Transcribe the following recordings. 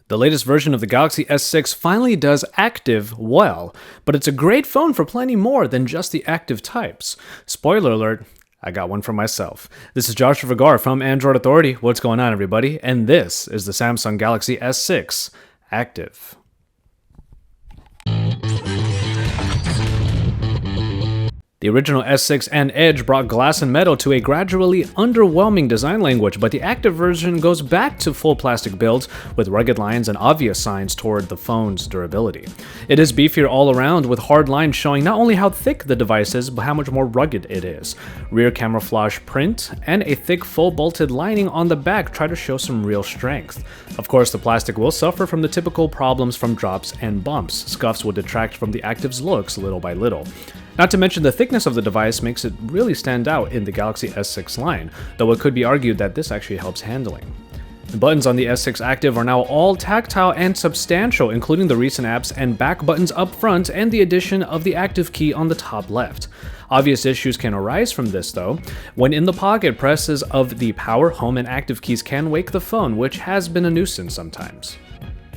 The latest version of the Galaxy S6 finally does active well, but it's a great phone for plenty more than just the active types. Spoiler alert, I got one for myself. This is Joshua Vergara from Android Authority. What's going on, everybody? And this is the Samsung Galaxy S6 Active. The original S6 and Edge brought glass and metal to a gradually underwhelming design language, but the active version goes back to full plastic builds with rugged lines and obvious signs toward the phone's durability. It is beefier all around, with hard lines showing not only how thick the device is, but how much more rugged it is. Rear camouflage print and a thick full bolted lining on the back try to show some real strength. Of course, the plastic will suffer from the typical problems from drops and bumps. Scuffs will detract from the Active's looks little by little. Not to mention the thickness of the device makes it really stand out in the Galaxy S6 line, though it could be argued that this actually helps handling. The buttons on the S6 Active are now all tactile and substantial, including the recent apps and back buttons up front and the addition of the Active key on the top left. Obvious issues can arise from this though. When in the pocket, presses of the power, home, and active keys can wake the phone, which has been a nuisance sometimes.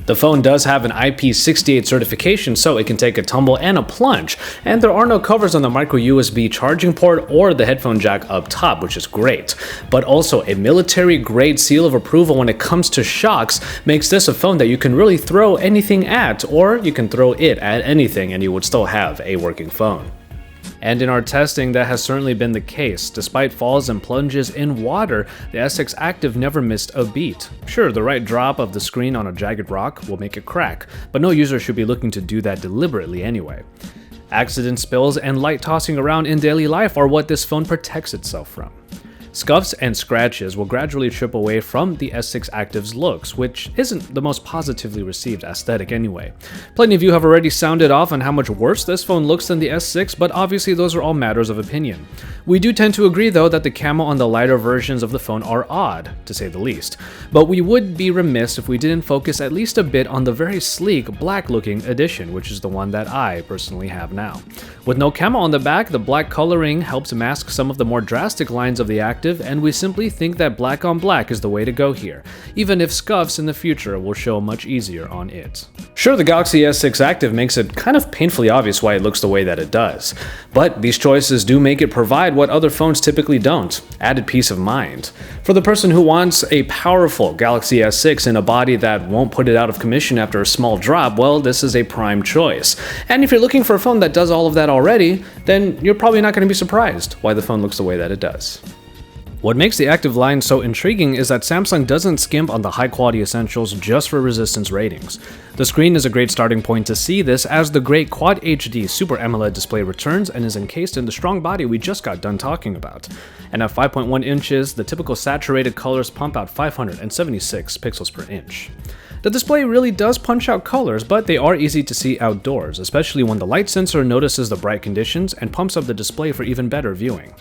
The phone does have an IP68 certification, so it can take a tumble and a plunge, and there are no covers on the micro USB charging port or the headphone jack up top, which is great. But also, a military-grade seal of approval when it comes to shocks makes this a phone that you can really throw anything at, or you can throw it at anything and you would still have a working phone. And in our testing, that has certainly been the case. Despite falls and plunges in water, the S6 Active never missed a beat. Sure, the right drop of the screen on a jagged rock will make it crack, but no user should be looking to do that deliberately anyway. Accident spills and light tossing around in daily life are what this phone protects itself from. Scuffs and scratches will gradually chip away from the S6 Active's looks, which isn't the most positively received aesthetic anyway. Plenty of you have already sounded off on how much worse this phone looks than the S6, but obviously those are all matters of opinion. We do tend to agree though that the camo on the lighter versions of the phone are odd, to say the least, but we would be remiss if we didn't focus at least a bit on the very sleek black looking edition, which is the one that I personally have now. With no camo on the back, the black coloring helps mask some of the more drastic lines of the Active, and we simply think that black on black is the way to go here, even if scuffs in the future will show much easier on it. Sure, the Galaxy S6 Active makes it kind of painfully obvious why it looks the way that it does, but these choices do make it provide what other phones typically don't: added peace of mind. For the person who wants a powerful Galaxy S6 in a body that won't put it out of commission after a small drop, well, this is a prime choice. And if you're looking for a phone that does all of that already, then you're probably not going to be surprised why the phone looks the way that it does. What makes the Active line so intriguing is that Samsung doesn't skimp on the high-quality essentials just for resistance ratings. The screen is a great starting point to see this, as the great Quad HD Super AMOLED display returns and is encased in the strong body we just got done talking about. And at 5.1 inches, the typical saturated colors pump out 576 pixels per inch. The display really does punch out colors, but they are easy to see outdoors, especially when the light sensor notices the bright conditions and pumps up the display for even better viewing.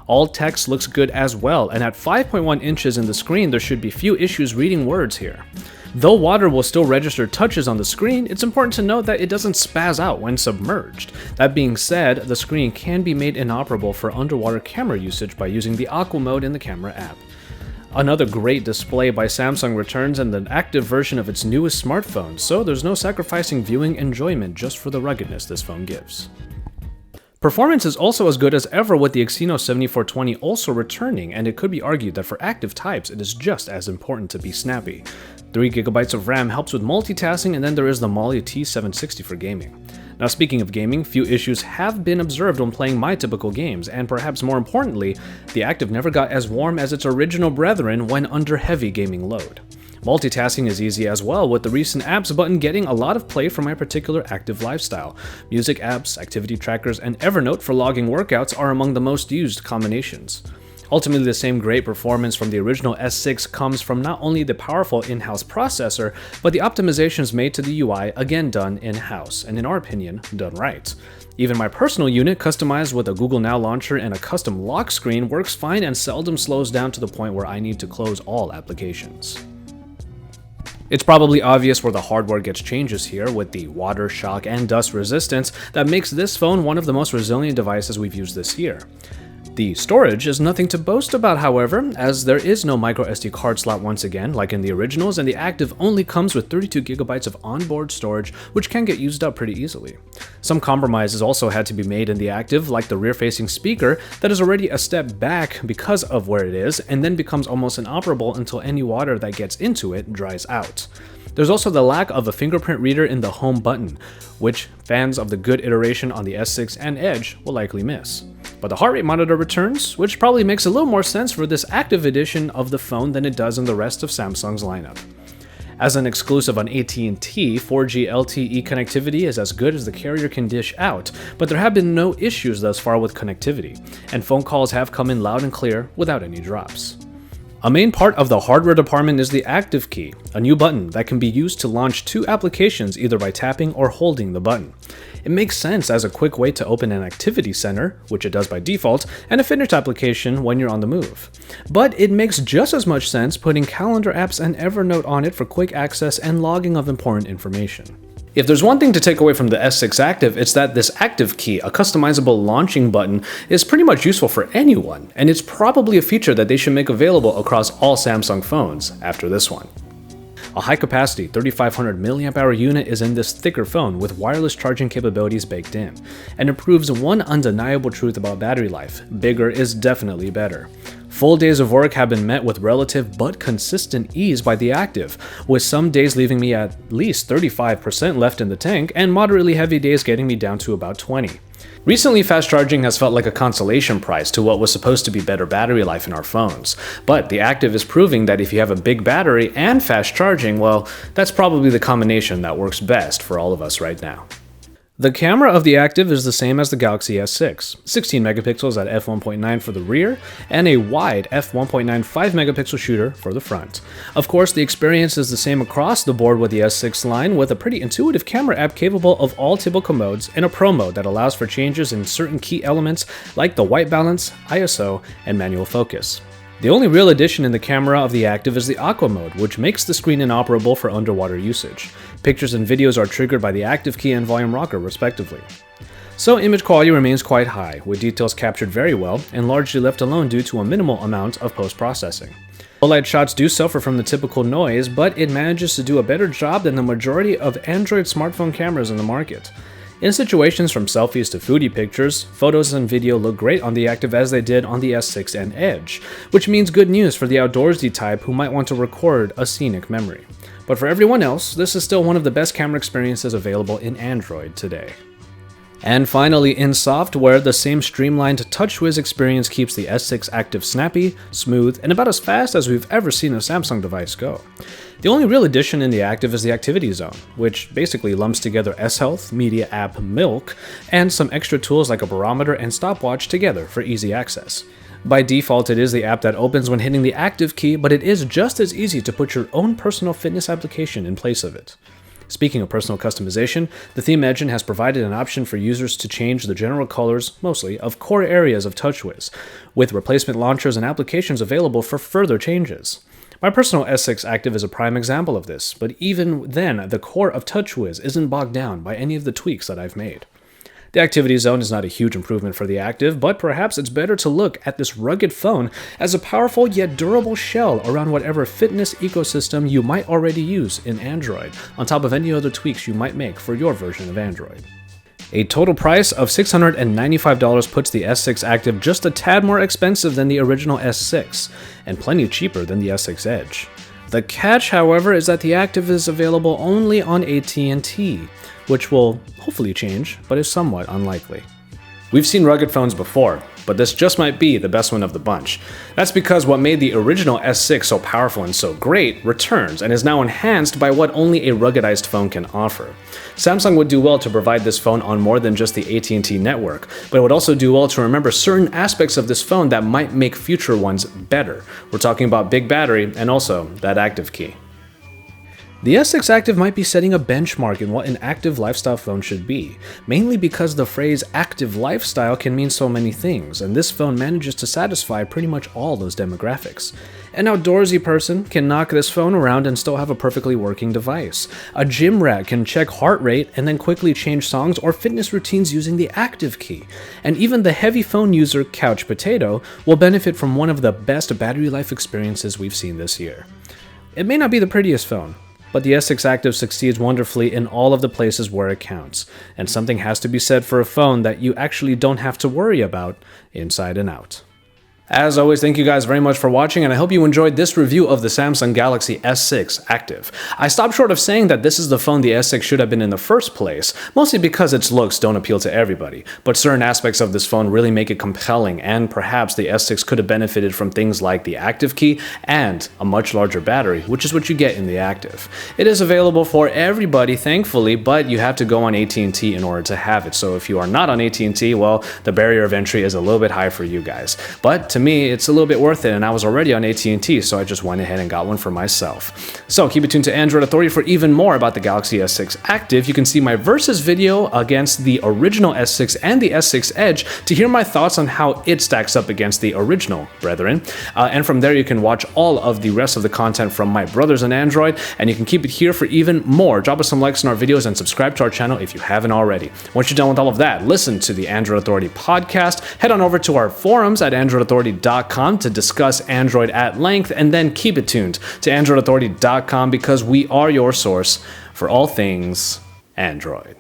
All text looks good as well, and at 5.1 inches in the screen, there should be few issues reading words here. Though water will still register touches on the screen, it's important to note that it doesn't spaz out when submerged. That being said, the screen can be made inoperable for underwater camera usage by using the Aqua mode in the camera app. Another great display by Samsung returns in the Active version of its newest smartphone, so there's no sacrificing viewing enjoyment just for the ruggedness this phone gives. Performance is also as good as ever, with the Exynos 7420 also returning, and it could be argued that for active types it is just as important to be snappy. 3GB of RAM helps with multitasking, and then there is the Mali T760 for gaming. Now, speaking of gaming, few issues have been observed when playing my typical games, and perhaps more importantly, the Active never got as warm as its original brethren when under heavy gaming load. Multitasking is easy as well, with the recent apps button getting a lot of play for my particular active lifestyle. Music apps, activity trackers, and Evernote for logging workouts are among the most used combinations. Ultimately, the same great performance from the original S6 comes from not only the powerful in-house processor, but the optimizations made to the UI, again done in-house, and in our opinion, done right. Even my personal unit, customized with a Google Now launcher and a custom lock screen, works fine and seldom slows down to the point where I need to close all applications. It's probably obvious where the hardware gets changes here, with the water, shock, and dust resistance that makes this phone one of the most resilient devices we've used this year. The storage is nothing to boast about, however, as there is no microSD card slot once again, like in the originals, and the Active only comes with 32GB of onboard storage, which can get used up pretty easily. Some compromises also had to be made in the Active, like the rear-facing speaker that is already a step back because of where it is, and then becomes almost inoperable until any water that gets into it dries out. There's also the lack of a fingerprint reader in the home button, which fans of the good iteration on the S6 and Edge will likely miss. But the heart rate monitor returns, which probably makes a little more sense for this Active edition of the phone than it does in the rest of Samsung's lineup. As an exclusive on AT&T, 4G LTE connectivity is as good as the carrier can dish out, but there have been no issues thus far with connectivity, and phone calls have come in loud and clear without any drops. A main part of the hardware department is the Active Key, a new button that can be used to launch two applications either by tapping or holding the button. It makes sense as a quick way to open an activity center, which it does by default, and a fitness application when you're on the move. But it makes just as much sense putting calendar apps and Evernote on it for quick access and logging of important information. If there's one thing to take away from the S6 Active, it's that this Active Key, a customizable launching button, is pretty much useful for anyone, and it's probably a feature that they should make available across all Samsung phones after this one. A high-capacity 3500 mAh unit is in this thicker phone with wireless charging capabilities baked in, and it proves one undeniable truth about battery life: bigger is definitely better. Full days of work have been met with relative but consistent ease by the Active, with some days leaving me at least 35% left in the tank and moderately heavy days getting me down to about 20%. Recently, fast charging has felt like a consolation prize to what was supposed to be better battery life in our phones, but the Active is proving that if you have a big battery and fast charging, well, that's probably the combination that works best for all of us right now. The camera of the Active is the same as the Galaxy S6, 16 megapixels at f1.9 for the rear, and a wide f1.95 megapixel shooter for the front. Of course, the experience is the same across the board with the S6 line, with a pretty intuitive camera app capable of all typical modes and a Pro mode that allows for changes in certain key elements like the white balance, ISO, and manual focus. The only real addition in the camera of the Active is the Aqua mode, which makes the screen inoperable for underwater usage. Pictures and videos are triggered by the Active Key and Volume Rocker, respectively. So image quality remains quite high, with details captured very well and largely left alone due to a minimal amount of post-processing. OLED shots do suffer from the typical noise, but it manages to do a better job than the majority of Android smartphone cameras in the market. In situations from selfies to foodie pictures, photos and video look great on the Active as they did on the S6 and Edge, which means good news for the outdoorsy type who might want to record a scenic memory. But for everyone else, this is still one of the best camera experiences available in Android today. And finally, in software, the same streamlined TouchWiz experience keeps the S6 Active snappy, smooth, and about as fast as we've ever seen a Samsung device go. The only real addition in the Active is the Activity Zone, which basically lumps together S-Health, Media App Milk, and some extra tools like a barometer and stopwatch together for easy access. By default, it is the app that opens when hitting the Active key, but it is just as easy to put your own personal fitness application in place of it. Speaking of personal customization, the theme engine has provided an option for users to change the general colors, mostly, of core areas of TouchWiz, with replacement launchers and applications available for further changes. My personal S6 Active is a prime example of this, but even then, the core of TouchWiz isn't bogged down by any of the tweaks that I've made. The Activity Zone is not a huge improvement for the Active, but perhaps it's better to look at this rugged phone as a powerful yet durable shell around whatever fitness ecosystem you might already use in Android, on top of any other tweaks you might make for your version of Android. A total price of $695 puts the S6 Active just a tad more expensive than the original S6, and plenty cheaper than the S6 Edge. The catch, however, is that the Active is available only on AT&T, which will hopefully change, but is somewhat unlikely. We've seen rugged phones before, but this just might be the best one of the bunch. That's because what made the original S6 so powerful and so great returns and is now enhanced by what only a ruggedized phone can offer. Samsung would do well to provide this phone on more than just the AT&T network, but it would also do well to remember certain aspects of this phone that might make future ones better. We're talking about big battery and also that Active key. The S6 Active might be setting a benchmark in what an active lifestyle phone should be, mainly because the phrase active lifestyle can mean so many things, and this phone manages to satisfy pretty much all those demographics. An outdoorsy person can knock this phone around and still have a perfectly working device. A gym rat can check heart rate and then quickly change songs or fitness routines using the active key. And even the heavy phone user Couch Potato will benefit from one of the best battery life experiences we've seen this year. It may not be the prettiest phone, but the S6 Active succeeds wonderfully in all of the places where it counts, and something has to be said for a phone that you actually don't have to worry about inside and out. As always, thank you guys very much for watching, and I hope you enjoyed this review of the Samsung Galaxy S6 Active. I stopped short of saying that this is the phone the S6 should have been in the first place, mostly because its looks don't appeal to everybody, but certain aspects of this phone really make it compelling, and perhaps the S6 could have benefited from things like the active key and a much larger battery, which is what you get in the Active. It is available for everybody, thankfully, but you have to go on AT&T in order to have it, so if you are not on AT&T, well, the barrier of entry is a little bit high for you guys. But to me, it's a little bit worth it, and I was already on AT&T, so I just went ahead and got one for myself. So keep it tuned to Android Authority for even more about the Galaxy S6 Active. You can see my versus video against the original S6 and the S6 Edge to hear my thoughts on how it stacks up against the original brethren. And from there, you can watch all of the rest of the content from my brothers on Android, and you can keep it here for even more. Drop us some likes on our videos and subscribe to our channel if you haven't already. Once you're done with all of that, listen to the Android Authority podcast, head on over to our forums at androidauthority.com to discuss Android at length, and then keep it tuned to androidauthority.com because we are your source for all things Android.